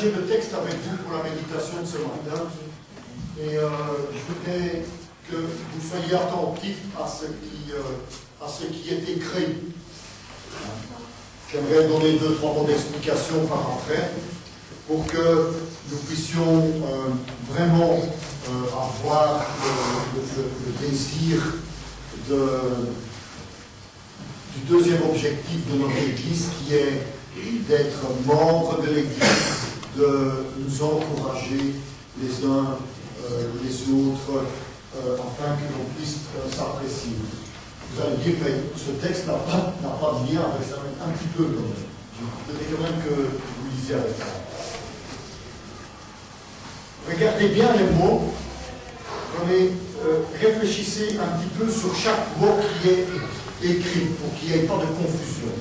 partager le texte avec vous pour la méditation de ce matin. Et je voudrais que vous soyez attentifs à ce qui est écrit. J'aimerais donner 2-3 mots d'explication par après, pour que nous puissions vraiment avoir le désir du deuxième objectif de notre Église, qui est d'être membre de l'Église, de nous encourager les uns les autres, afin que l'on puisse s'apprécier. Vous allez dire, mais ce texte n'a pas de lien avec ça, mais un petit peu quand même. Je voudrais quand même que vous lisiez avec moi. Regardez bien les mots, réfléchissez un petit peu sur chaque mot qui est écrit, pour qu'il n'y ait pas de confusion.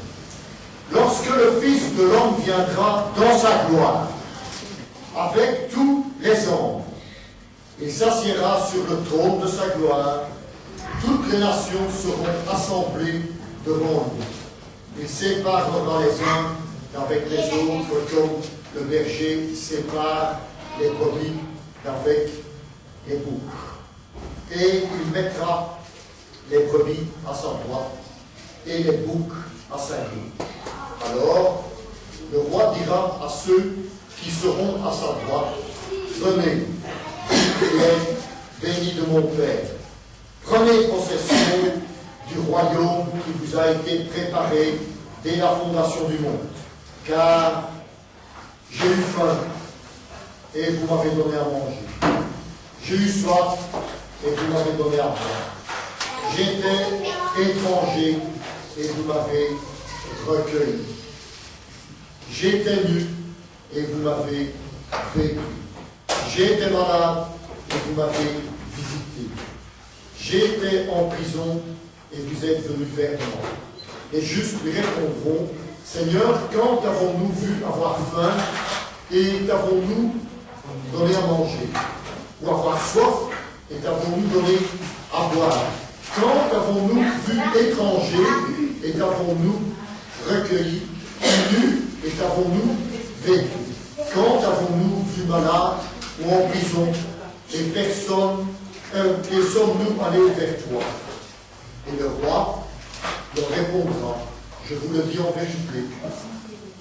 Lorsque le Fils de l'homme viendra dans sa gloire, avec tous les anges, il s'assiera sur le trône de sa gloire, toutes les nations seront assemblées devant lui. Il séparera les uns avec les autres, comme le berger sépare les brebis d'avec les boucs. Et il mettra les brebis à sa droite et les boucs à sa gauche. Alors, le roi dira à ceux qui seront à sa droite, venez, bénis de mon Père, prenez possession du royaume qui vous a été préparé dès la fondation du monde. Car j'ai eu faim et vous m'avez donné à manger. J'ai eu soif et vous m'avez donné à boire. J'étais étranger et vous m'avez recueilli. J'étais nu et vous m'avez vécu. J'étais malade et vous m'avez visité. J'étais en prison et vous êtes venus vers moi. Les justes lui répondront, Seigneur, quand avons-nous vu avoir faim et t'avons-nous donné à manger? Ou avoir soif et t'avons-nous donné à boire? Quand avons-nous vu étranger et t'avons-nous recueilli? Nu et t'avons-nous vécu? Quand avons-nous vu malade ou en prison et personne et sommes-nous allés vers toi? Et le roi leur répondra, je vous le dis en vérité,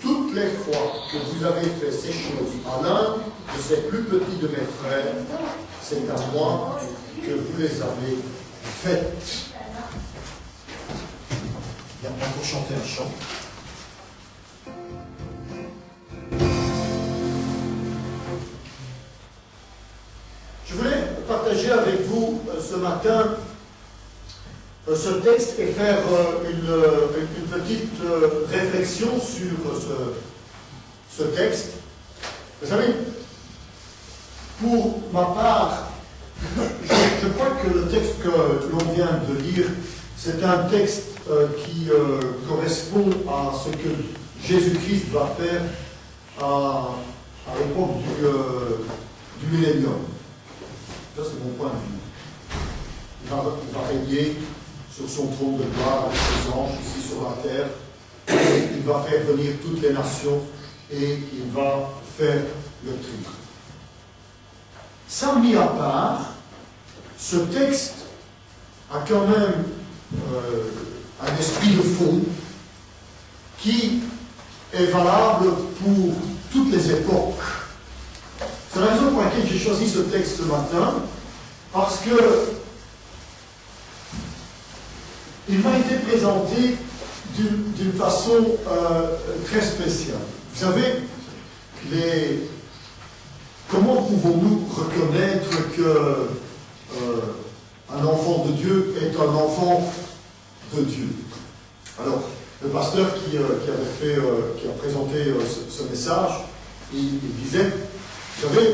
toutes les fois que vous avez fait ces choses à l'un de ces plus petits de mes frères, c'est à moi que vous les avez faites. Il y a pour chanter un chant. Je voulais partager avec vous ce matin ce texte et faire une petite réflexion sur ce texte. Vous savez, pour ma part, je crois que le texte que l'on vient de lire, c'est un texte qui correspond à ce que Jésus-Christ va faire à l'époque du millénium. Ça, c'est mon point de vue. Il va régner sur son trône de gloire avec ses anges ici sur la terre. Et il va faire venir toutes les nations et il va faire le tri. Ça mis à part, ce texte a quand même un esprit de fond qui est valable pour toutes les époques. C'est la raison pour laquelle j'ai choisi ce texte ce matin, parce que il m'a été présenté d'une façon très spéciale. Vous savez, comment pouvons-nous reconnaître qu'un enfant de Dieu est un enfant de Dieu? Alors, le pasteur qui a présenté ce message, il disait, vous savez,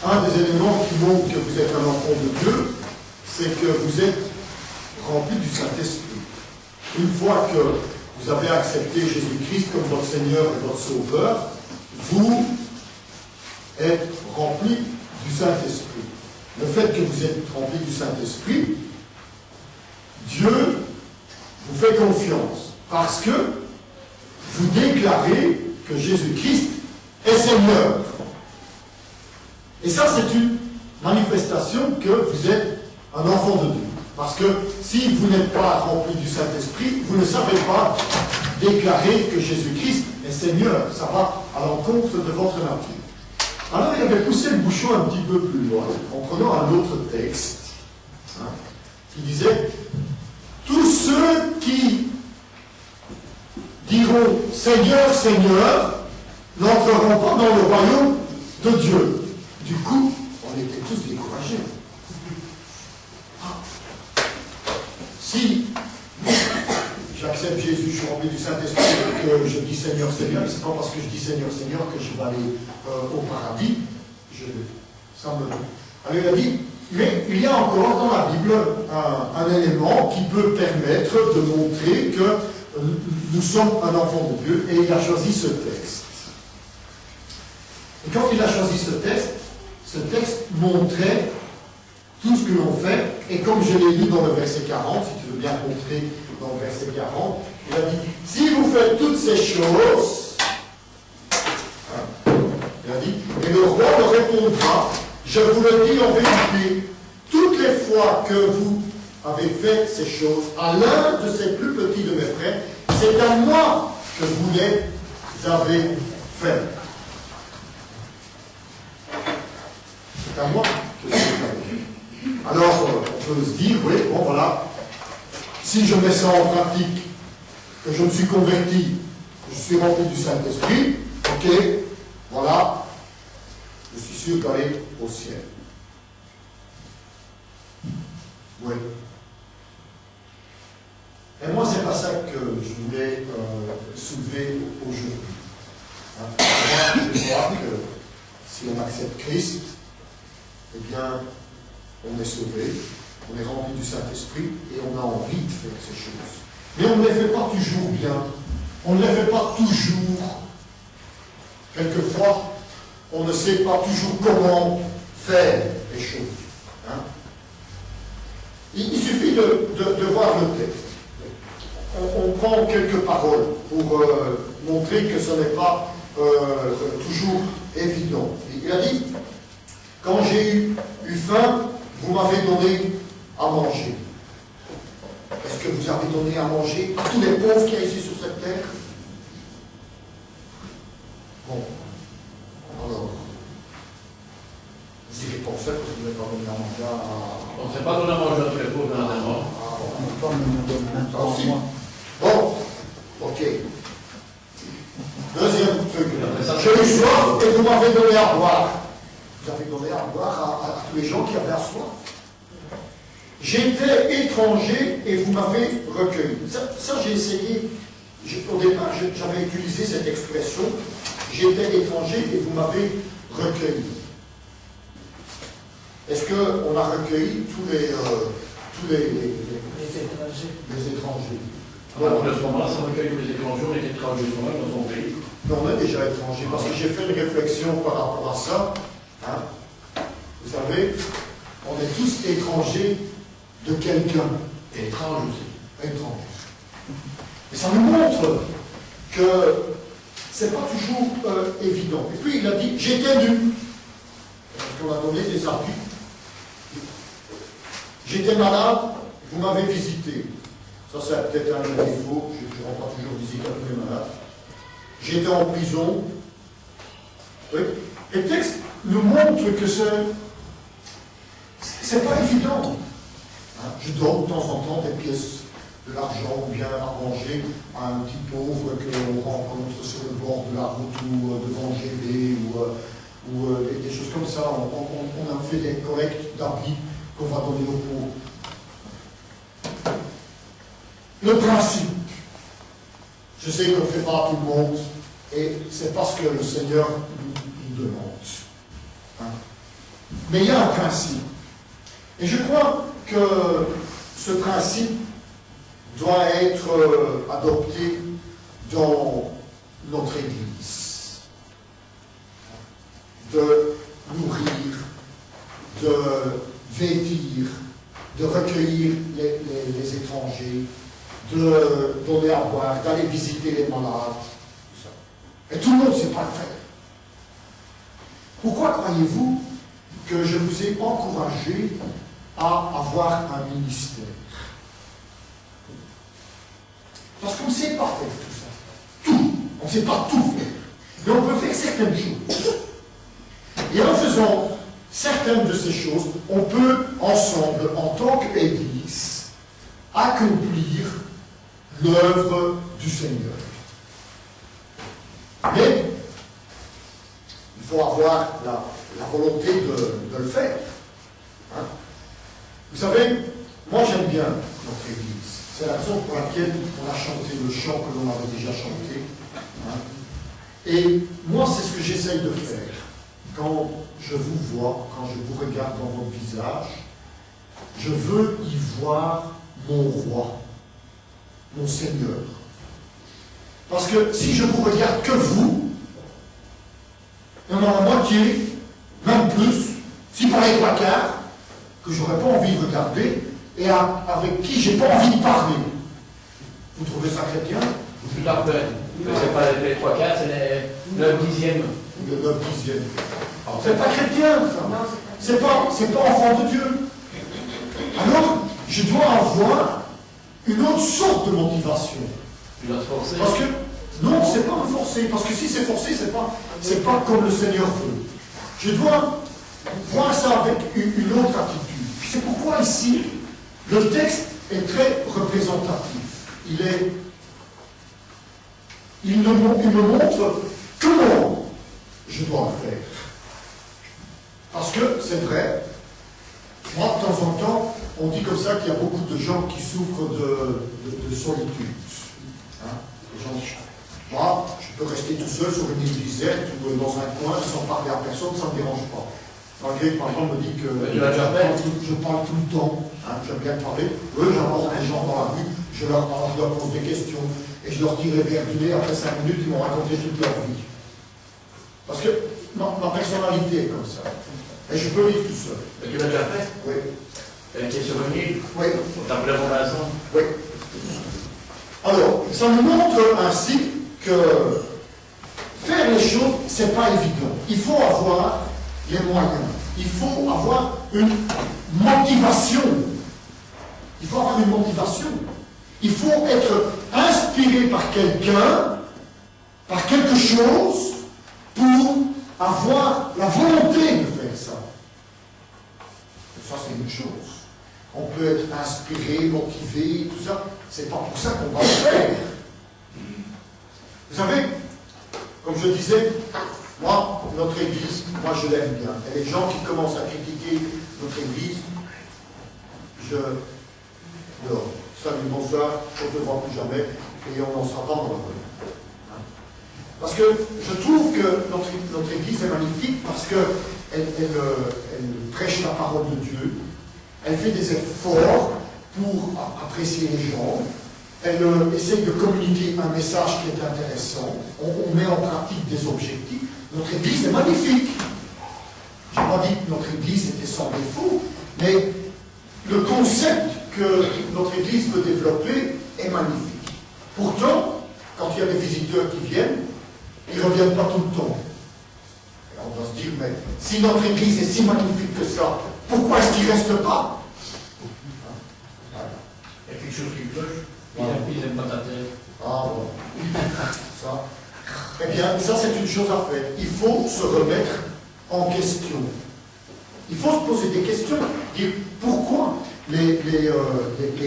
un des éléments qui montre que vous êtes un enfant de Dieu, c'est que vous êtes rempli du Saint-Esprit. Une fois que vous avez accepté Jésus-Christ comme votre Seigneur et votre Sauveur, vous êtes rempli du Saint-Esprit. Le fait que vous êtes rempli du Saint-Esprit, Dieu vous fait confiance parce que vous déclarez que Jésus-Christ est Seigneur. Et ça, c'est une manifestation que vous êtes un enfant de Dieu. Parce que si vous n'êtes pas rempli du Saint-Esprit, vous ne savez pas déclarer que Jésus-Christ est Seigneur. Ça va à l'encontre de votre nature. Alors il avait poussé le bouchon un petit peu plus loin, en prenant un autre texte, qui disait « Tous ceux qui diront « Seigneur, Seigneur », n'entreront pas dans le royaume de Dieu. » Du coup, on était tous découragés. Si j'accepte Jésus, je suis rempli du Saint-Esprit et que je dis Seigneur, Seigneur, c'est pas parce que je dis Seigneur, Seigneur que je vais aller au paradis. Alors il a dit, mais il y a encore dans la Bible un élément qui peut permettre de montrer que nous sommes un enfant de Dieu, et il a choisi ce texte. Et quand il a choisi ce texte montrait tout ce que l'on fait, et comme je l'ai lu dans le verset 40, si tu veux bien montrer dans le verset 40, il a dit, si vous faites toutes ces choses, il a dit, et le roi leur répondra, je vous le dis en vérité, toutes les fois que vous avez fait ces choses à l'un de ces plus petits de mes frères, c'est à moi que vous les avez fait. C'est à moi que vous les avez fait. Alors, on peut se dire, oui, bon voilà, si je mets ça en pratique, que je me suis converti, je suis rempli du Saint-Esprit, ok, voilà, je suis sûr d'aller au ciel. Oui. Et moi, c'est pas ça que je voulais soulever aujourd'hui. Moi, je crois que si on accepte Christ, eh bien, on est sauvé, on est rempli du Saint-Esprit et on a envie de faire ces choses. Mais on ne les fait pas toujours bien. On ne les fait pas toujours. Quelquefois, on ne sait pas toujours comment faire les choses. Hein? Il suffit de voir le texte. On prend quelques paroles pour montrer que ce n'est pas toujours évident. Il a dit, quand j'ai eu faim, vous m'avez donné à manger. Est-ce que vous avez donné à manger à tous les pauvres qu'il y a ici sur cette terre? Bon. Alors, vous y pensez parce que vous n'avez pas donné à manger à... On ne s'est pas donné à manger à tous les pauvres, normalement. Bon, ok. Deuxième truc. J'ai eu soif et vous m'avez donné à boire. Vous avez donné à boire à tous les gens qui avaient soif. J'étais étranger et vous m'avez recueilli. Ça j'ai essayé. Au départ, j'avais utilisé cette expression. J'étais étranger et vous m'avez recueilli. Est-ce qu'on a recueilli tous les étrangers? Alors, à ce moment-là, ça recueille tous les étrangers, on est étrangers soi-même dans son pays. Mais on est déjà étrangers, parce que j'ai fait une réflexion par rapport à ça. Hein? Vous savez, on est tous étrangers de quelqu'un. Étrange aussi. Étrange. Et ça nous montre que c'est pas toujours évident. Et puis il a dit, j'étais nu. Parce qu'on a donné des habits. J'étais malade, vous m'avez visité. Ça, c'est peut-être un défaut, je ne rends pas toujours visite à tous les malades. J'étais en prison. Oui. Et le texte nous montre que c'est pas évident. Hein? Je donne de temps en temps des pièces de l'argent bien arrangées à un petit pauvre qu'on rencontre sur le bord de la route ou devant GB ou des choses comme ça. On a fait des collectes d'habits qu'on va donner aux pauvres. Le principe, je sais qu'on ne fait pas à tout le monde, et c'est parce que le Seigneur nous demande. Hein? Mais il y a un principe. Et je crois que ce principe doit être adopté dans notre Église. De nourrir, de vêtir, de recueillir les étrangers, de donner à boire, d'aller visiter les malades. Tout ça. Et tout le monde ne sait pas le faire. Pourquoi croyez-vous que je vous ai encouragé à avoir un ministère? Parce qu'on ne sait pas faire tout ça. Tout. On ne sait pas tout faire. Mais on peut faire certaines choses. Et en faisant certaines de ces choses, on peut ensemble, en tant qu'Église, accomplir l'œuvre du Seigneur. Mais il faut avoir la volonté de le faire. Hein? Vous savez, moi j'aime bien notre Église. C'est la raison pour laquelle on a chanté le chant que l'on avait déjà chanté. Hein? Et moi, c'est ce que j'essaye de faire. Quand je vous vois, quand je vous regarde dans votre visage, je veux y voir mon roi, mon Seigneur. Parce que si je vous regarde que vous, il y en a la moitié, même plus, si par les trois quarts, que je n'aurais pas envie de regarder et avec qui je n'ai pas envie de parler. Vous trouvez ça chrétien? Tout à fait. C'est pas les trois quarts, c'est le 9/10. Le 9/10. C'est pas chrétien, ça. C'est pas enfant de Dieu. Alors, je dois avoir une autre sorte de motivation. Tu dois te forcer. Parce que, non, c'est pas me forcer. Parce que si c'est forcé, c'est pas comme le Seigneur veut. Je dois voir ça avec une autre attitude. C'est pourquoi ici, le texte est très représentatif. Il me montre comment je dois le faire. Parce que c'est vrai, moi de temps en temps, on dit comme ça qu'il y a beaucoup de gens qui souffrent de solitude. Hein? Les gens, moi, je peux rester tout seul sur une île déserte ou dans un coin sans parler à personne, ça ne me dérange pas. Malgré que parfois on me dit que je parle tout le temps, hein, j'aime bien parler. Eux, j'aborde les gens dans la rue, je leur pose des questions et je leur dis vers du nez, après 5 minutes, ils m'ont raconté toute leur vie. Parce que ma personnalité est comme ça. Et je peux vivre tout seul. Et tu l'as déjà fait? Oui. Tu es sur une île? Oui. On t'appelait Robinson? Oui. Alors, ça nous montre ainsi que faire les choses, c'est pas évident. Il faut avoir les moyens. Il faut avoir une motivation. Il faut avoir une motivation. Il faut être inspiré par quelqu'un, par quelque chose, pour avoir la volonté de faire ça. Ça, c'est une chose. On peut être inspiré, motivé, tout ça. C'est pas pour ça qu'on va le faire. Vous savez, comme je disais, moi, notre Église, moi je l'aime bien. Et les gens qui commencent à critiquer notre Église, alors, salut, bonsoir, on ne te voit plus jamais, et on n'en sera pas dans la rue. Parce que je trouve que notre Église est magnifique parce qu'elle prêche la parole de Dieu, elle fait des efforts pour apprécier les gens, elle essaye de communiquer un message qui est intéressant, on met en pratique des objectifs. Notre Église est magnifique. Je n'ai pas dit que notre Église était sans défaut, mais le concept que notre Église veut développer est magnifique. Pourtant, quand il y a des visiteurs qui viennent, ils ne reviennent pas tout le temps. Et on doit se dire, mais si notre Église est si magnifique que ça, pourquoi est-ce qu'ils ne restent pas? Il y a quelque chose qui cloche. Ils n'aiment pas ta tête. Ah bon. Ça. Eh bien, ça c'est une chose à faire. Il faut se remettre en question. Il faut se poser des questions. Dire pourquoi les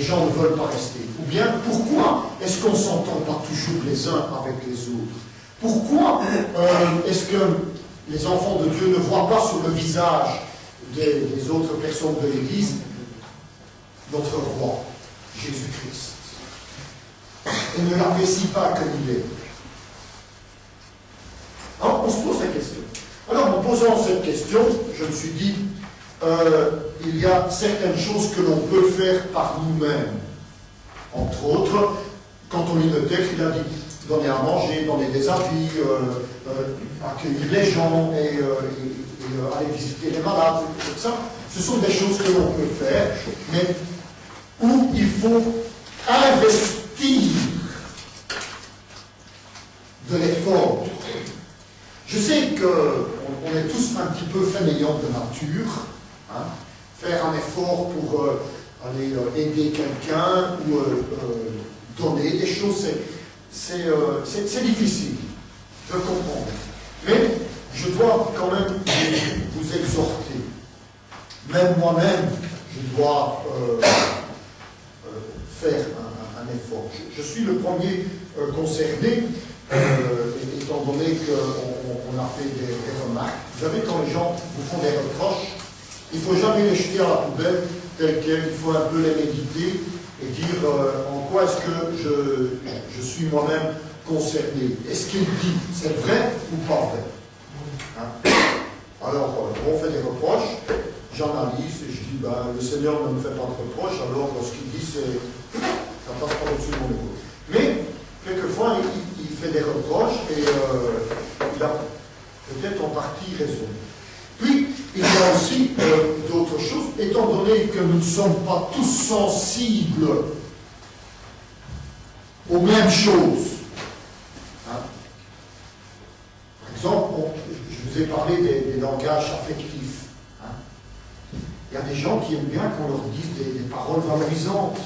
gens ne veulent pas rester. Ou bien pourquoi est-ce qu'on ne s'entend pas toujours les uns avec les autres? Pourquoi est-ce que les enfants de Dieu ne voient pas sur le visage des autres personnes de l'Église notre roi, Jésus-Christ, et ne l'apprécient pas comme il est? Alors, on se pose la question. Alors, en posant cette question, je me suis dit, il y a certaines choses que l'on peut faire par nous-mêmes. Entre autres, quand on lit le texte, il a dit donner à manger, donner des habits, accueillir les gens et aller visiter les malades, tout ça. Ce sont des choses que l'on peut faire, mais où il faut investir de l'effort. Je sais qu'on est tous un peu fainéant de nature, hein, faire un effort pour aller aider quelqu'un ou donner des choses, c'est difficile de comprendre. Mais je dois quand même vous exhorter. Même moi-même, je dois faire un effort. Je suis le premier concerné, étant donné qu'on a fait des remarques. Vous savez, quand les gens vous font des reproches, il ne faut jamais les jeter à la poubelle telles quelles, il faut un peu les méditer et dire en quoi est-ce que je suis moi-même concerné. Est-ce qu'il dit c'est vrai ou pas vrai, hein? Alors, on fait des reproches, j'analyse et je dis le Seigneur ne me fait pas de reproches, alors ce qu'il dit, ça passe pas au-dessus de mon épaule. Mais, quelquefois, il fait des reproches et il a peut-être en partie raison. Puis, il y a aussi d'autres choses, étant donné que nous ne sommes pas tous sensibles aux mêmes choses. Hein? Par exemple, je vous ai parlé des langages affectifs. Hein? Il y a des gens qui aiment bien qu'on leur dise des paroles valorisantes.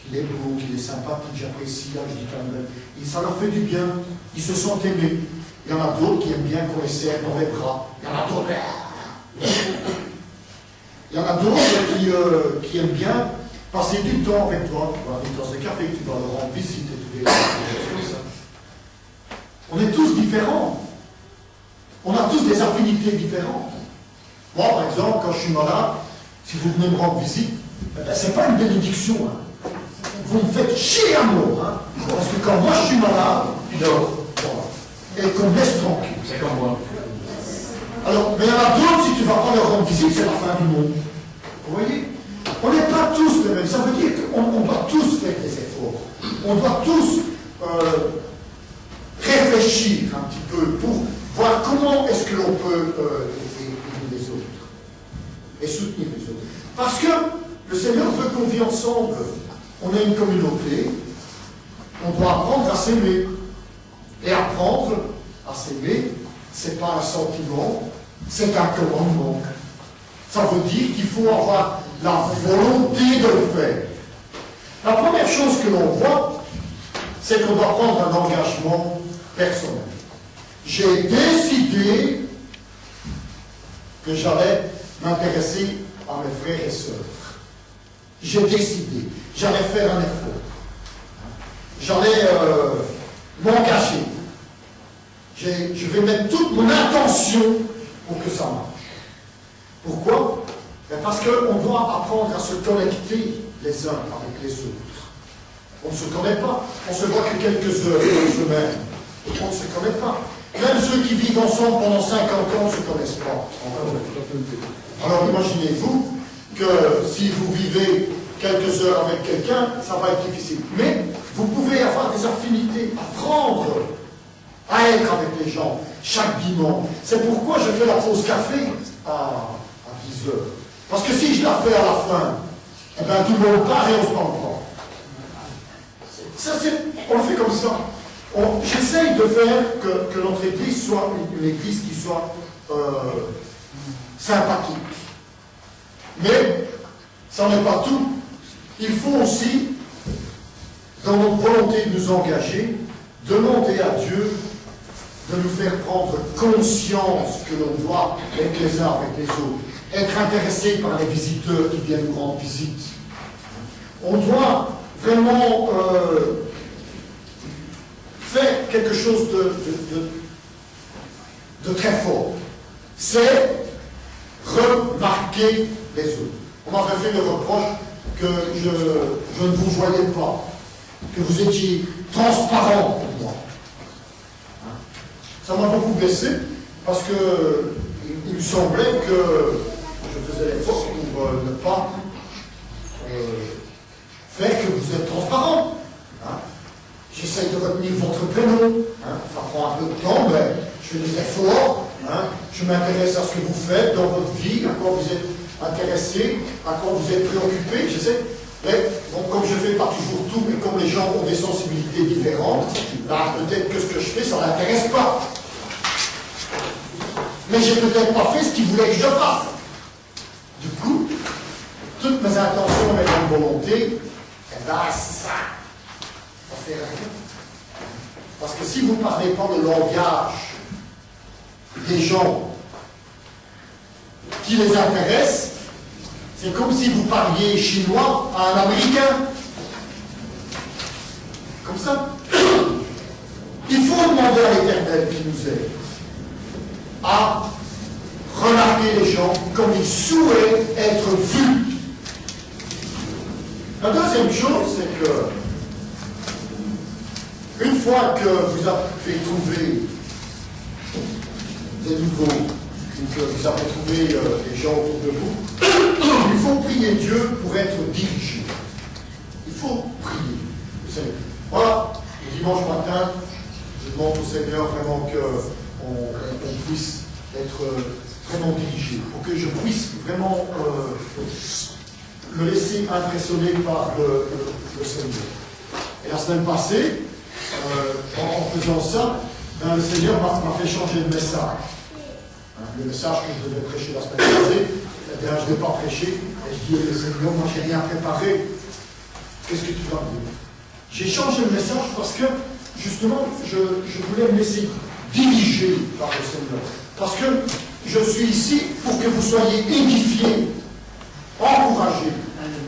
Qu'il est beau, qu'il est sympathique, j'apprécie, je dis quand même. Et ça leur fait du bien. Ils se sentent aimés. Il y en a d'autres qui aiment bien qu'on les serre dans les bras. Il y en a d'autres. Il y en a d'autres qui aiment bien passer du temps avec toi. Tu vas aller dans un café, tu vas leur rendre visite et tout des choses comme ça. On est tous différents. On a tous des affinités différentes. Moi, par exemple, quand je suis malade, si vous venez me rendre visite, ce n'est pas une bénédiction. Hein. Vous me faites chier à mort. Hein. Parce que quand moi je suis malade, Tu dors. et qu'on me laisse tranquille. C'est comme moi. Alors, mais il y en a d'autres, si tu ne vas pas leur rendre visite, c'est la fin du monde. Vous voyez? On n'est pas tous les mêmes. Ça veut dire qu'on doit tous faire des efforts. On doit tous réfléchir un petit peu pour voir comment est-ce que l'on peut aider les autres et soutenir les autres. Parce que le Seigneur veut qu'on vive ensemble. On a une communauté. On doit apprendre à s'aimer. Et apprendre à s'aimer, ce n'est pas un sentiment, c'est un commandement. Ça veut dire qu'il faut avoir la volonté de le faire. La première chose que l'on voit, c'est qu'on doit prendre un engagement personnel. J'ai décidé que j'allais m'intéresser à mes frères et sœurs. J'ai décidé, j'allais faire un effort. J'allais m'engager. Je vais mettre toute mon intention pour que ça marche. Pourquoi? Parce qu'on doit apprendre à se connecter les uns avec les autres. On ne se connaît pas. On se voit que quelques heures par semaine. On ne se connaît pas. Même ceux qui vivent ensemble pendant 50 ans ne se connaissent pas. Alors imaginez-vous que si vous vivez quelques heures avec quelqu'un, ça va être difficile. Mais vous pouvez avoir des affinités, apprendre à être avec les gens chaque dimanche. C'est pourquoi je fais la pause café à 10 heures. Parce que si je la fais à la fin, eh bien, tout le monde part et on se parle pas. On le fait comme ça. J'essaye de faire que notre église soit une église qui soit sympathique. Mais ça n'est pas tout. Il faut aussi, dans notre volonté de nous engager, demander à Dieu de nous faire prendre conscience que l'on doit être les uns avec les autres, être intéressé par les visiteurs qui viennent nous rendre visite. On doit vraiment faire quelque chose de très fort. C'est remarquer les autres. On m'avait fait le reproche que je ne vous voyais pas, que vous étiez transparent pour moi. Ça m'a beaucoup blessé parce que il me semblait que je faisais l'effort pour ne pas faire que vous êtes transparent. Hein. J'essaye de retenir votre prénom. Hein. Ça prend un peu de temps, mais je fais des efforts. Hein. Je m'intéresse à ce que vous faites dans votre vie, à quoi vous êtes intéressé, à quoi vous êtes préoccupé. J'essaie. Mais bon, comme je ne fais pas toujours tout, et comme les gens ont des sensibilités différentes, ben, peut-être que ce que je fais, ça ne l'intéresse pas. mais j'ai peut-être pas fait ce qu'il voulait que je fasse. Du coup, toutes mes intentions, mes bonnes volontés, eh bien, ça fait rien. Parce que si vous ne parlez pas le langage des gens qui les intéressent, c'est comme si vous parliez chinois à un Américain. Comme ça. Il faut demander à l'Éternel qui nous aide à remarquer les gens comme ils souhaitent être vus. La deuxième chose, c'est que une fois que vous avez trouvé des nouveaux, que vous avez trouvé des gens autour de vous, il faut prier Dieu pour être dirigé. Il faut prier. Vous savez, voilà, le dimanche matin, je demande au Seigneur vraiment qu'on puisse être vraiment dirigé, pour que je puisse vraiment me laisser impressionner par le Seigneur. Et la semaine passée, en faisant ça, ben, le Seigneur m'a fait changer de message. Le message que je devais prêcher la semaine passée, eh bien, je ne l'ai pas prêché. Et je dis, le Seigneur, moi, je n'ai rien préparé. Qu'est-ce que tu vas me dire? J'ai changé le message parce que, justement, je voulais me laisser diriger par le Seigneur. Parce que je suis ici pour que vous soyez édifiés, encouragés,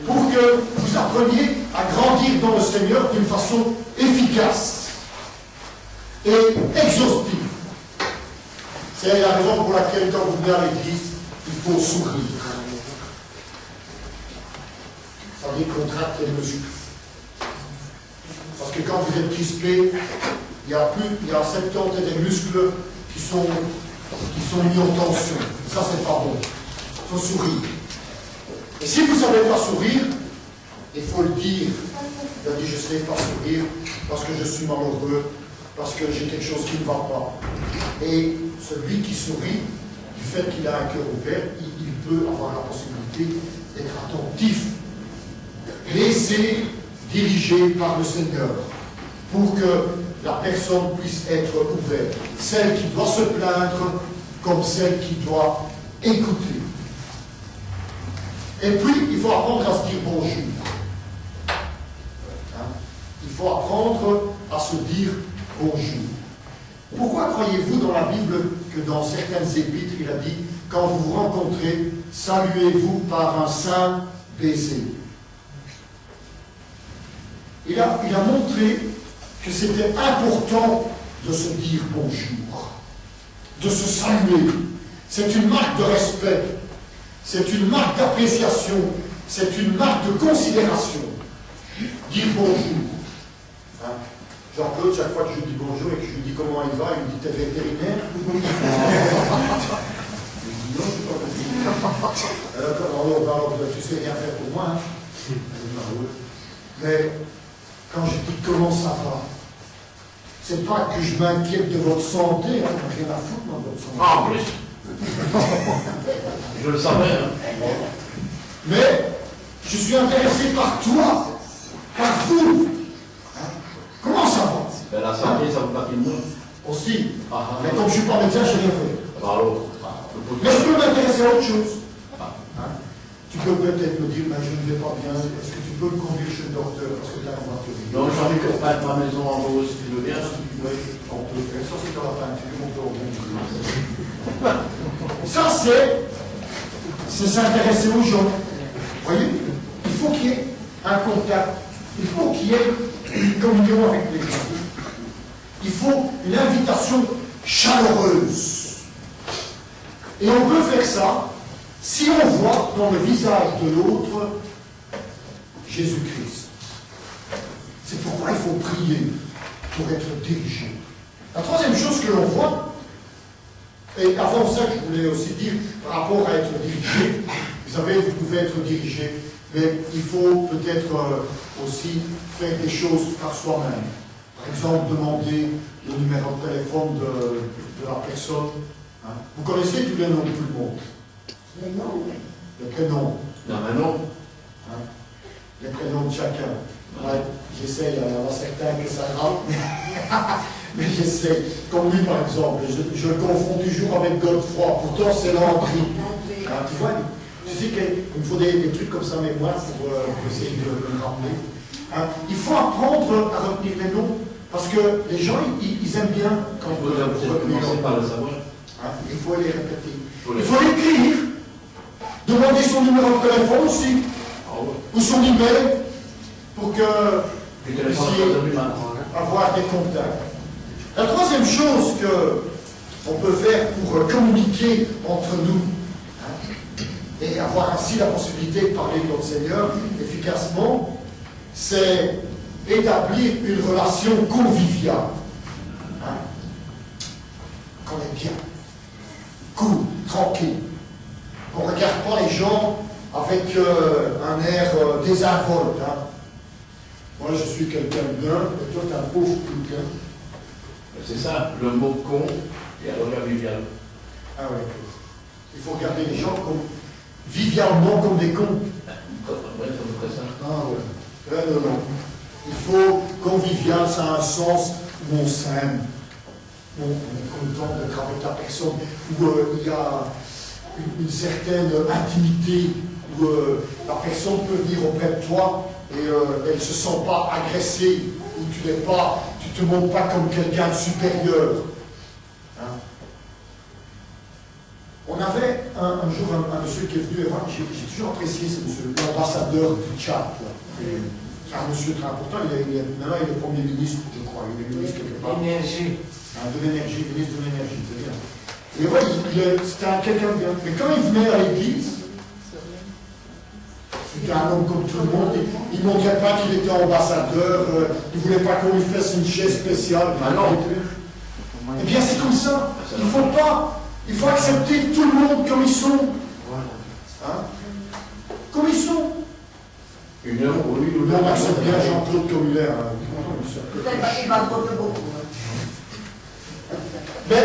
pour que vous appreniez à grandir dans le Seigneur d'une façon efficace et exhaustive. C'est la raison pour laquelle, quand vous venez à l'église, il faut sourire. Ça décontracte les muscles. Parce que quand vous êtes crispé, il y a 70 des muscles qui sont mis en tension. Ça, c'est pas bon. Il faut sourire. Et si vous ne savez pas sourire, il faut le dire. Il a dit, je ne sais pas sourire parce que je suis malheureux, parce que j'ai quelque chose qui ne va pas. Et celui qui sourit, du fait qu'il a un cœur ouvert, il peut avoir la possibilité d'être attentif, laissé diriger par le Seigneur, pour que la personne puisse être ouverte. Celle qui doit se plaindre, comme celle qui doit écouter. Et puis, il faut apprendre à se dire bonjour. Il faut apprendre à se dire bonjour. Pourquoi croyez-vous dans la Bible que dans certaines épîtres, il a dit, quand vous vous rencontrez, saluez-vous par un saint baiser? Il a montré que c'était important de se dire bonjour, de se saluer. C'est une marque de respect, c'est une marque d'appréciation, c'est une marque de considération. Dire bonjour. Hein? Jean-Claude, chaque fois que je lui dis bonjour et que je lui dis comment il va, il me dit t'es vétérinaire? Je lui dis non, je ne suis pas vétérinaire. Alors, tu sais rien faire pour moi. Hein? Mais quand je dis comment ça va, c'est pas que je m'inquiète de votre santé, hein, je n'ai rien à foutre dans votre santé. Ah, en plus. Je le savais. Hein. Mais je suis intéressé par toi, par vous. Hein? Comment ça va? Ben, la santé, ça vous pas qu'il monde. Aussi. Mais comme je ne suis pas médecin, je n'ai rien fait. Bravo. Mais je peux m'intéresser à autre chose. Hein? Tu peux peut-être me dire, mais je ne vais pas bien, est-ce que tu peux me conduire chez le docteur parce que tu as un voiture? Non, j'en ai pour peindre ma maison en rose, si tu veux bien. Oui, on peut faire ça, c'est dans la peinture, on peut ça, c'est s'intéresser aux gens. Vous voyez? Il faut qu'il y ait un contact, il faut qu'il y ait une communion avec les gens. Il faut une invitation chaleureuse. Et on peut faire ça si on voit dans le visage de l'autre Jésus-Christ. C'est pourquoi il faut prier pour être dirigé. La troisième chose que l'on voit, et avant ça, je voulais aussi dire, par rapport à être dirigé, vous savez, vous pouvez être dirigé, mais il faut peut-être aussi faire des choses par soi-même. Par exemple, demander le numéro de téléphone de la personne. Hein. Vous connaissez tous les noms de tout le monde? Les noms, oui. Les prénoms. Non, mais non. Hein. Les prénoms de chacun. Ouais, j'essaye, il y en a certains que ça rate. Mais j'essaie, comme lui par exemple, je le confonds toujours avec Godefroy, pourtant c'est Landry. Hein, tu vois, tu sais qu'il me faut des trucs comme ça en mémoire pour essayer de me rappeler. Hein, il faut apprendre à retenir les noms, parce que les gens, ils aiment bien quand on commencer par le savoir. Hein, il faut les répéter. Il faut l'écrire, demander son numéro de téléphone aussi, ou son email, pour que vous puissiez avoir des contacts. La troisième chose qu'on peut faire pour communiquer entre nous, hein, et avoir ainsi la possibilité de parler de notre Seigneur efficacement, c'est établir une relation conviviale. Hein, qu'on est bien, cool, tranquille. On ne regarde pas les gens avec un air désinvolte. Hein. Moi, je suis quelqu'un de bien, et toi, tu es un pauvre quelqu'un. C'est ça, le mot con, et alors la Viviane. Ah oui. Il faut regarder les gens comme, vivialement comme des cons. Ouais, c'est ça. Ah ouais. Non, non. Il faut, convivial, ça a un sens où on s'aime. On est content d'être avec la personne, où il y a une certaine intimité, où la personne peut venir auprès de toi et elle ne se sent pas agressée, où tu ne te montres pas comme quelqu'un de supérieur. Hein? On avait un jour un monsieur qui est venu, j'ai toujours apprécié ce monsieur, l'ambassadeur du Tchad. C'est un monsieur très important, maintenant il est Premier ministre, je crois, il est ministre quelque part. Énergie. De l'énergie, ministre de l'énergie, c'est bien. Mais ouais, c'était quelqu'un de bien. Mais quand il venait à l'église, c'était un homme comme tout le monde, il ne montrait pas qu'il était ambassadeur, il ne voulait pas qu'on lui fasse une chaise spéciale. Ah non. Eh bien, c'est comme ça. Il faut accepter tout le monde comme ils sont. Hein? Comme ils sont. Une heure pour lui, ou deux. On accepte bien Jean-Claude comme il est. Peut-être pas qu'il va trop beaucoup. Mais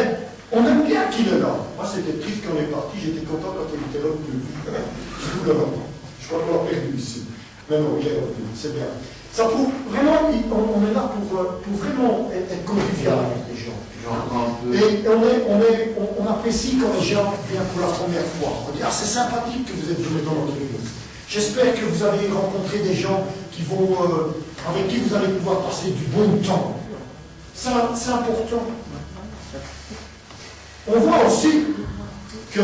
on aime bien qu'il est là. Moi, c'était triste quand on est parti. J'étais content quand il était là. Je crois qu'on l'a perdu ici. Mais non, il est revenu. C'est bien. Ça prouve vraiment, on est là pour vraiment être convivial avec les gens. Et on apprécie quand les gens viennent pour la première fois. On dit, ah, c'est sympathique que vous êtes venus dans notre église. J'espère que vous allez rencontrer des gens avec qui vous allez pouvoir passer du bon temps. C'est important. On voit aussi qu'il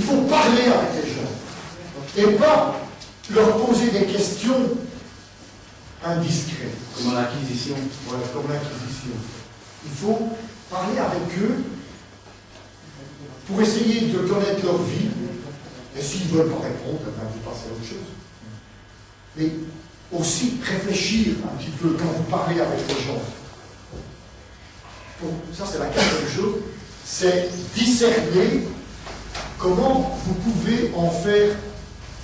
faut parler avec les gens et pas leur poser des questions indiscrètes. Comme l'acquisition. Ouais, comme l'acquisition. Il faut parler avec eux pour essayer de connaître leur vie. Et s'ils ne veulent pas répondre, vous passez à autre chose. Mais aussi réfléchir un petit peu quand vous parlez avec les gens. Bon, ça, c'est la quatrième chose. C'est discerner comment vous pouvez en faire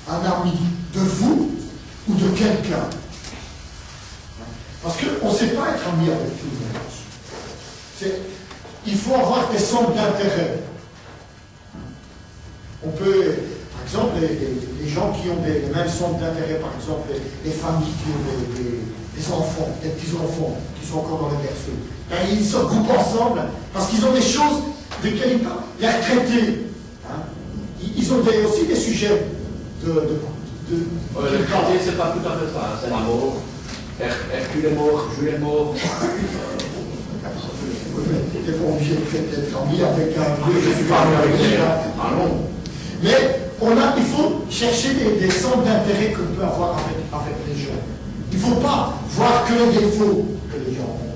un ami de vous ou de quelqu'un. Parce qu'on ne sait pas être ami avec tout le monde. Il faut avoir des centres d'intérêt. On peut, par exemple, les gens qui ont les mêmes centres d'intérêt, par exemple, les familles qui ont des enfants, des petits-enfants qui sont encore dans les berceaux, ben, ils se groupent ensemble parce qu'ils ont des choses desquelles ils parlent. Les retraités, hein, ils ont aussi des sujets de le retraité, c'est pas tout à fait ça. C'est la mort. Hercule est mort, Jules est mort. T'es pas obligé d'être ami avec un vieux, je suis pas ami avec lui. Ah non. Mais il faut chercher des centres d'intérêt qu'on peut avoir avec les gens. Il ne faut pas voir que les défauts que les gens ont.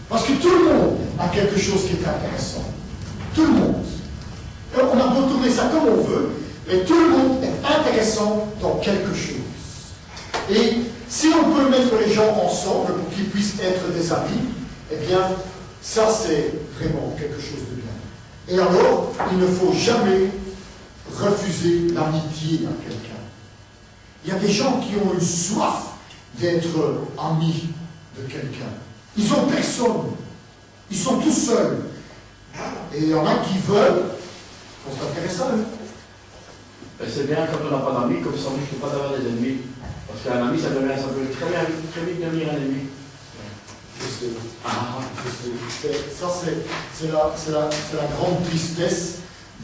Parce que tout le monde a quelque chose qui est intéressant. Tout le monde. Et on a beau tourner ça comme on veut, mais tout le monde est intéressant dans quelque chose. Et si on peut mettre les gens ensemble pour qu'ils puissent être des amis, eh bien, ça c'est vraiment quelque chose de bien. Et alors, il ne faut jamais refuser l'amitié à quelqu'un. Il y a des gens qui ont une soif d'être amis de quelqu'un. Ils n'ont personne. Ils sont tout seuls. Et il y en a qui veulent qu'on s'intéresse à eux. C'est bien quand on n'a pas d'amis, comme ça on ne risque pas d'avoir des ennemis. Parce qu'un ami, ça peut très vite devenir un ennemi. sais. Ça, c'est la grande tristesse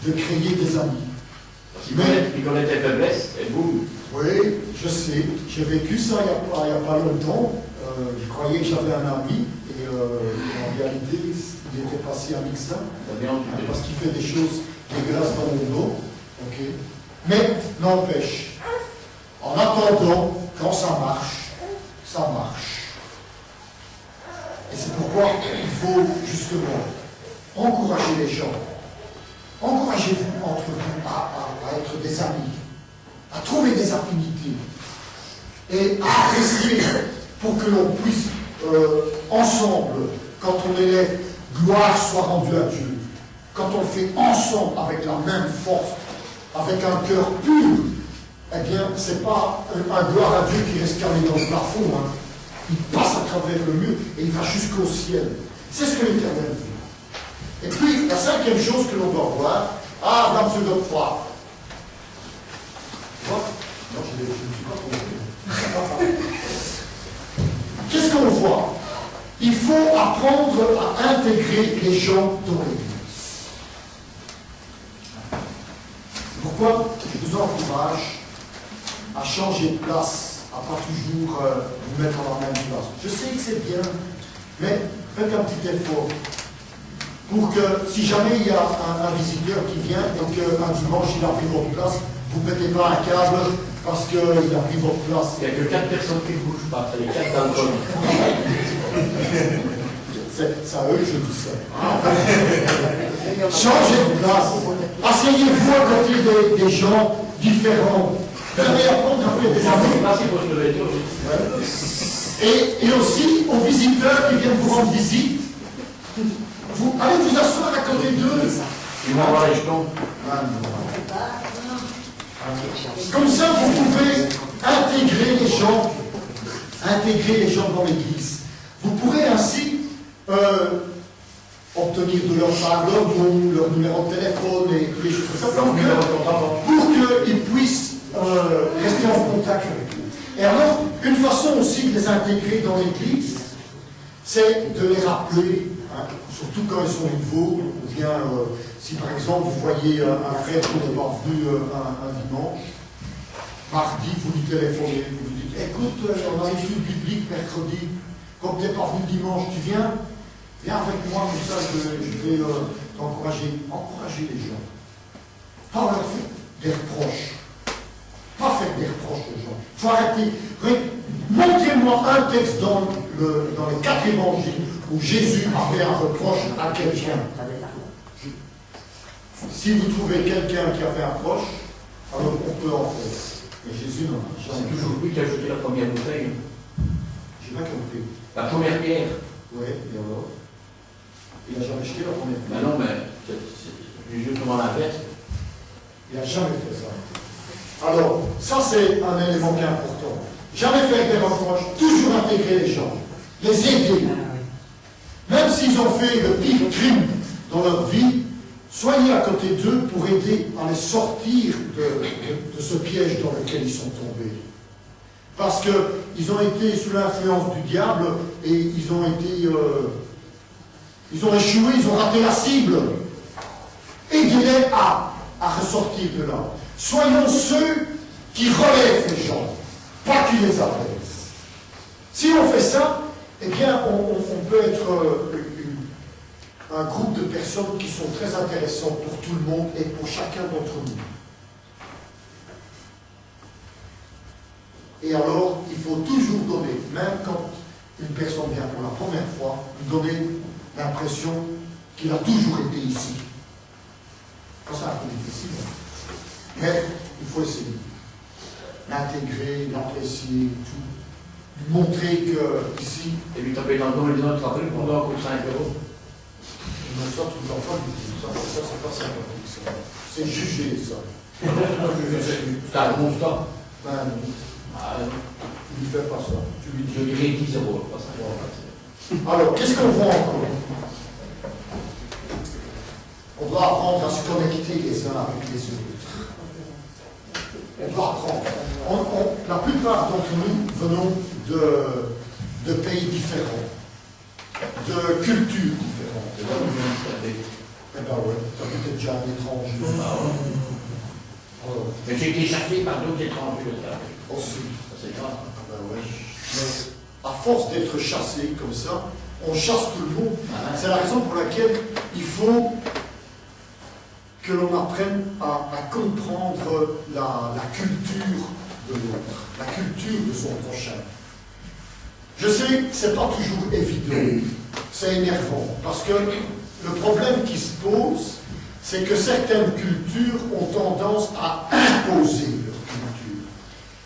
de créer des amis. Il connaît tes faiblesses, et boum. Oui, je sais. J'ai vécu ça il n'y a pas longtemps. Je croyais que j'avais un ami, et en réalité, il n'était pas si ami que ça. Parce qu'il fait des choses dégueulasses dans mon dos. Okay. Mais, n'empêche, en attendant, quand ça marche, ça marche. Et c'est pourquoi il faut justement encourager les gens. Encouragez-vous entre vous à être des amis, à trouver des affinités et à apprécier pour que l'on puisse ensemble, quand on élève, gloire soit rendue à Dieu. Quand on le fait ensemble avec la même force, avec un cœur pur, eh bien, ce n'est pas un gloire à Dieu qui reste calé dans le plafond. Hein. Il passe à travers le mur et il va jusqu'au ciel. C'est ce que l'Éternel veut. Et puis, la cinquième chose que l'on doit voir, dans M. Godefroy. Non, je ne me suis pas trompé. Qu'est-ce qu'on voit? Il faut apprendre à intégrer les gens dans l'Église. Pourquoi je vous encourage à changer de place, à pas toujours vous mettre à la même place. Je sais que c'est bien, mais faites un petit effort pour que, si jamais il y a un visiteur qui vient et qu'un dimanche il a pris votre place, vous ne mettez pas un câble parce qu'il a pris votre place. Il n'y a que 4 personnes qui ne bougent pas, c'est les 4 dans le coin. C'est à eux que je dis ça. Changez de place. Asseyez-vous à côté des gens différents. Vous allez apprendre à faire des amis. Et aussi aux visiteurs qui viennent vous rendre visite. Vous allez vous asseoir à côté d'eux. Ils vont avoir les jetons. Comme ça, vous pouvez intégrer les gens dans l'Église. Vous pourrez ainsi obtenir de leur part leur nom, leur numéro de téléphone et toutes les choses comme ça, pour qu'ils puissent rester en contact avec vous. Et alors, une façon aussi de les intégrer dans l'Église, c'est de les rappeler, hein, surtout quand ils sont nouveaux, ou bien si par exemple vous voyez un frère qui n'est pas venu un dimanche, mardi, vous lui téléphonez, vous lui dites, écoute, on a l'étude biblique mercredi, comme tu n'es pas venu dimanche, tu viens avec moi, comme ça je vais t'encourager. Encourager les gens. Pas leur faire des reproches. Pas faire des reproches aux gens. Il faut arrêter. Montrez-moi un texte dans les 4 évangiles où Jésus a fait un reproche à quelqu'un. Si vous trouvez quelqu'un qui a fait un reproche, alors on peut en faire. Mais Jésus n'en a jamais. C'est toujours lui qui a jeté la première bouteille. J'ai pas compris. La première pierre. Oui, et alors? Il n'a jamais jeté la première pierre. Mais non, mais c'est justement l'inverse. Il n'a jamais fait ça. Alors, ça c'est un élément qui est important. Jamais faire des reproches, toujours intégrer les gens, les aider. Même s'ils ont fait le pire crime dans leur vie, soyez à côté d'eux pour aider à les sortir de ce piège dans lequel ils sont tombés. Parce qu'ils ont été sous l'influence du diable et ils ont échoué, ils ont raté la cible. Aidez-les à ressortir de là. Soyons ceux qui relèvent les gens, pas qui les abaissent. Si on fait ça, eh bien, on peut être un groupe de personnes qui sont très intéressantes pour tout le monde et pour chacun d'entre nous. Et alors, il faut toujours donner, même quand une personne vient pour la première fois, lui donner l'impression qu'il a toujours été ici. C'est un peu difficile, mais il faut essayer. L'intégrer, l'apprécier, tout. Lui montrer que ici. Et lui taper dans le dos et disant, tu te rappelles qu'on doit encore 5 €. Non, ça, tout l'enfant, ça c'est pas sympathique, ça. C'est juger, ça. C'est un constat. Ben non. Tu lui fais pas ça. Tu lui dis. Je dirais 10 €, pas 5 €. Alors, qu'est-ce qu'on voit encore? On doit apprendre à se connecter les uns avec les autres. On doit apprendre. La plupart d'entre nous venons de pays différents. de cultures différentes. Eh ben ouais, t'as peut-être déjà un étranger. Mais j'ai été chassé par d'autres étrangers de ça. Aussi. C'est grave. Ah ben ouais. Mais à force d'être chassé comme ça, on chasse tout le monde. C'est la raison pour laquelle il faut que l'on apprenne à comprendre la culture de l'autre, la culture de son prochain. Je sais que ce n'est pas toujours évident, c'est énervant, parce que le problème qui se pose, c'est que certaines cultures ont tendance à imposer leur culture.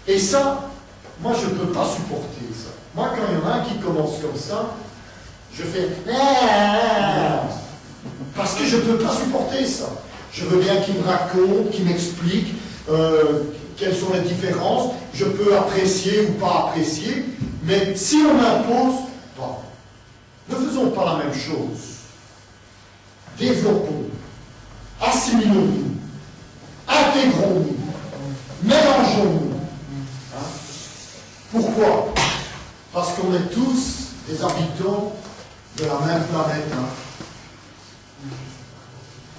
Et ça, moi je ne peux pas supporter ça. Moi quand il y en a un qui commence comme ça, je fais parce que je ne peux pas supporter ça. Je veux bien qu'il me raconte, qu'il m'explique quelles sont les différences. Je peux apprécier ou pas apprécier, mais si on m'impose, bon, ne faisons pas la même chose. Développons, assimilons-nous, intégrons-nous, mélangeons-nous. Hein? Pourquoi? Parce qu'on est tous des habitants de la même planète. Hein?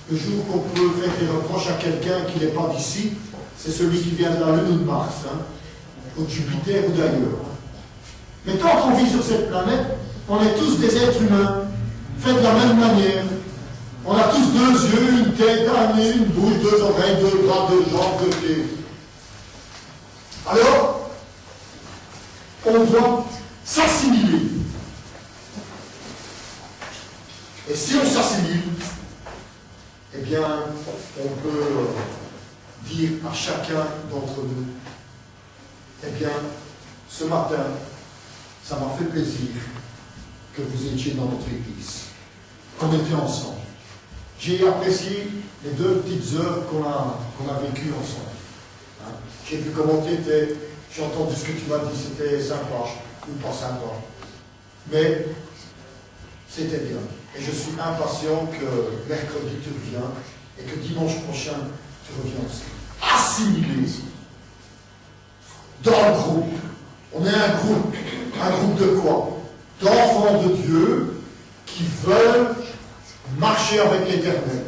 Le jour qu'on peut faire des reproches à quelqu'un qui n'est pas d'ici, c'est celui qui vient de la Lune ou de Mars, hein, ou de Jupiter ou d'ailleurs. Mais tant qu'on vit sur cette planète, on est tous des êtres humains, faits de la même manière. On a tous deux yeux, une tête, un nez, une bouche, deux oreilles, deux bras, deux jambes, deux pieds. Alors, on doit s'assimiler. Et si on s'assimile, eh bien, on peut dire à chacun d'entre nous, eh bien, ce matin, ça m'a fait plaisir que vous étiez dans notre église, qu'on était ensemble. J'ai apprécié les 2 petites heures qu'on a vécues ensemble. Hein? J'ai vu comment tu étais, j'ai entendu ce que tu m'as dit, c'était sympa ou pas sympa. Mais c'était bien. Et je suis impatient que mercredi tu reviens et que dimanche prochain tu reviens aussi. Assimilé dans le groupe. On est un groupe. Un groupe de quoi? D'enfants de Dieu qui veulent marcher avec l'Éternel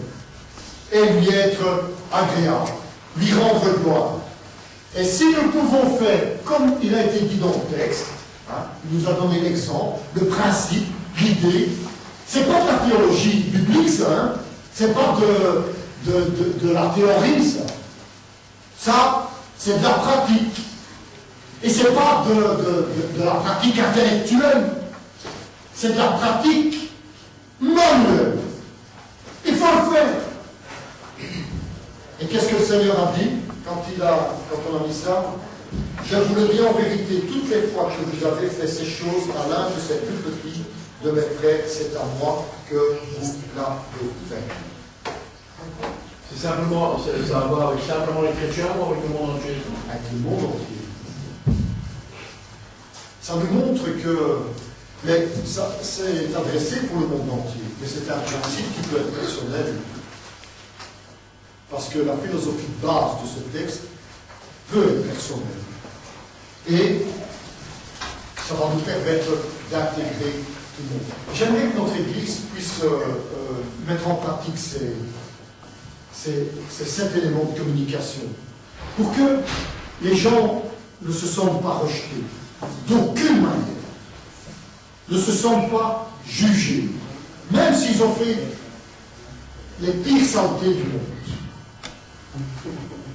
et lui être agréable, lui rendre gloire. Et si nous pouvons faire comme il a été dit dans le texte, hein, il nous a donné l'exemple, le principe, l'idée. C'est pas de la théologie biblique, ça, hein? C'est pas de la théorie, ça. Ça, c'est de la pratique. Et c'est pas de la pratique intellectuelle. C'est de la pratique manuelle. Il faut le faire. Et qu'est-ce que le Seigneur a dit quand on a mis ça? Je vous le dis en vérité, toutes les fois que vous avez fait ces choses à l'un de ces plus petits de mes frères, c'est à moi que vous l'avez fait. C'est simplement, ça a à voir avec simplement les chrétiens ou avec le monde entier? Avec le monde entier. Ça nous montre que, mais ça c'est adressé pour le monde entier, mais c'est un principe qui peut être personnel. Parce que la philosophie de base de ce texte peut être personnelle. Et ça va nous permettre d'intégrer tout le monde. J'aimerais que notre Église puisse mettre en pratique ces 7 éléments de communication pour que les gens ne se sentent pas rejetés, d'aucune manière, ne se sentent pas jugés, même s'ils ont fait les pires saletés du monde.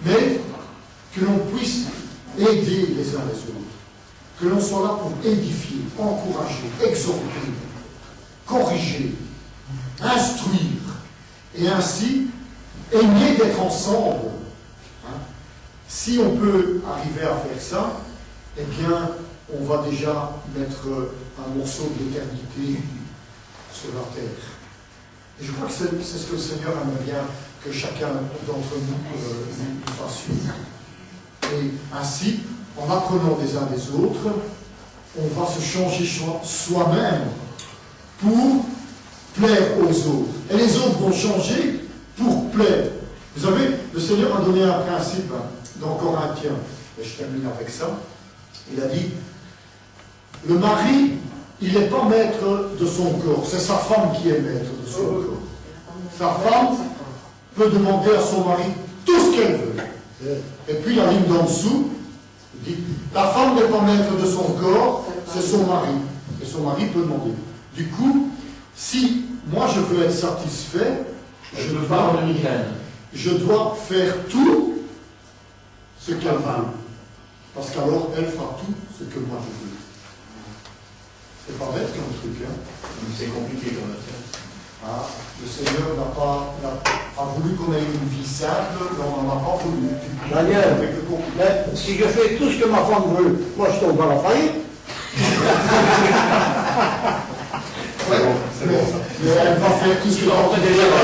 Mais que l'on puisse aider les uns les autres, que l'on soit là pour édifier, encourager, exhorter, corriger, instruire, et ainsi aimer d'être ensemble. Hein? Si on peut arriver à faire ça, eh bien, on va déjà mettre un morceau de l'éternité sur la terre. Et je crois que c'est ce que le Seigneur aimerait bien que chacun d'entre nous fasse. Et ainsi, en apprenant des uns des autres, on va se changer soi-même pour plaire aux autres. Et les autres vont changer pour plaire. Vous savez, le Seigneur a donné un principe dans Corinthiens, et je termine avec ça. Il a dit, le mari, il n'est pas maître de son corps, c'est sa femme qui est maître de son corps. Sa femme peut demander à son mari tout ce qu'elle veut. Et puis la ligne d'en dessous dit, la femme n'est pas maître de son corps, c'est son mari. Et son mari peut demander. Du coup, si moi je veux être satisfait, je dois faire tout ce qu'elle veut. Parce qu'alors elle fera tout ce que moi je veux. C'est pas bête comme truc, hein? C'est compliqué quand même. Ah, le Seigneur a voulu qu'on ait une vie simple, mais on n'en a pas voulu. Daniel, mais si je fais tout ce que ma femme veut, moi je tombe dans la faillite. Ouais, mais elle va faire tout ce que l'on fait déjà dans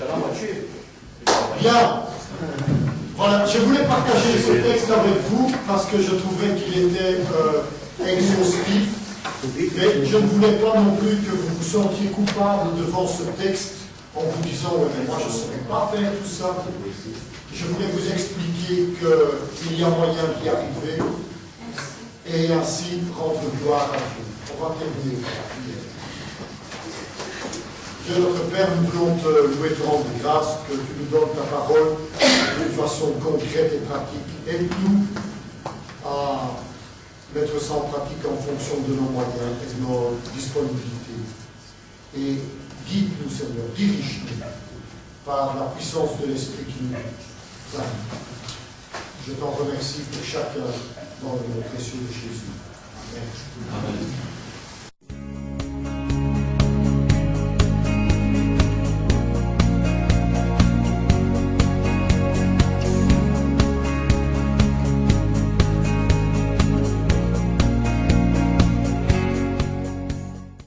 la moitié. Bien. Voilà, je voulais partager ce texte avec vous parce que je trouvais qu'il était exhaustif. Mais je ne voulais pas non plus que vous vous sentiez coupable devant ce texte en vous disant ouais, mais moi je ne saurais pas faire tout ça. Je voulais vous expliquer qu'il y a moyen d'y arriver et ainsi rendre gloire à Dieu. On va terminer par la prière. Dieu notre Père, nous voulons te louer, te rendre grâce que tu nous donnes ta parole d'une façon concrète et pratique. Aide-nous à mettre ça en pratique en fonction de nos moyens et de nos disponibilités. Et guide-nous, Seigneur, dirige-nous par la puissance de l'Esprit qui nous anime. Je t'en remercie pour chacun dans le nom précieux de Jésus. Amen. Amen.